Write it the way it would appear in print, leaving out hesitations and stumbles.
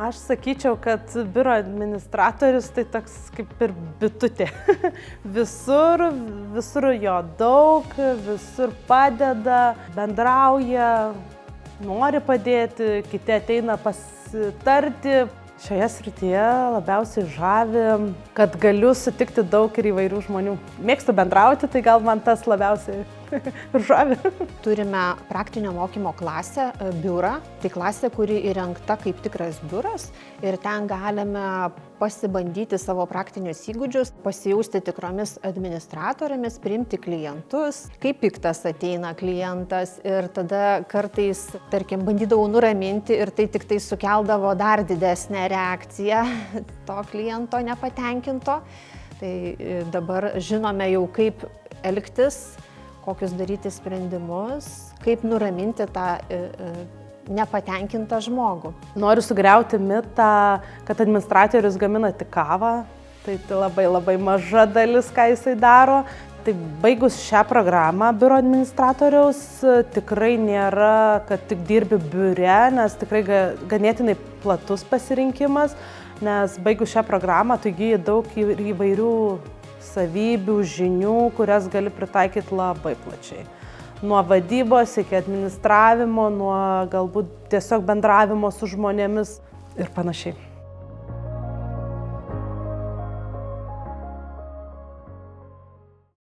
Aš sakyčiau, kad biuro administratorius tai toks kaip ir bitutė. Visur jo daug, visur padeda, bendrauja, nori padėti, kiti ateina pasitarti. Šioje srityje labiausiai žavi, kad galiu sutikti daug ir įvairių žmonių. Mėgstu bendrauti, tai gal man tas labiausiai žavi. Turime praktinio mokymo klasę, biurą. Tai klasė, kuri įrengta kaip tikras biuras ir ten galime pasibandyti savo praktinius įgūdžius, pasijausti tikromis administratorėmis, priimti klientus, kaip piktas ateina klientas ir tada kartais, tarkim, bandydavau nuraminti ir tai tik tai sukeldavo dar didesnę reakciją to kliento nepatenkinto. Tai dabar žinome jau kaip elgtis, kokius daryti sprendimus, kaip nuraminti tą nepatenkintą žmogų. Noriu sugriauti mitą, kad administratorius gamina tik kavą. Tai labai maža dalis, ką jisai daro. Tai baigus šią programą biuro administratoriaus tikrai nėra, kad tik dirbi biure, nes tikrai ganėtinai platus pasirinkimas, nes baigus šią programą tu įgyji daug įvairių savybių, žinių, kurias gali pritaikyti labai plačiai. Nuo vadybos iki administravimo, nuo galbūt tiesiog bendravimo su žmonėmis ir panašiai.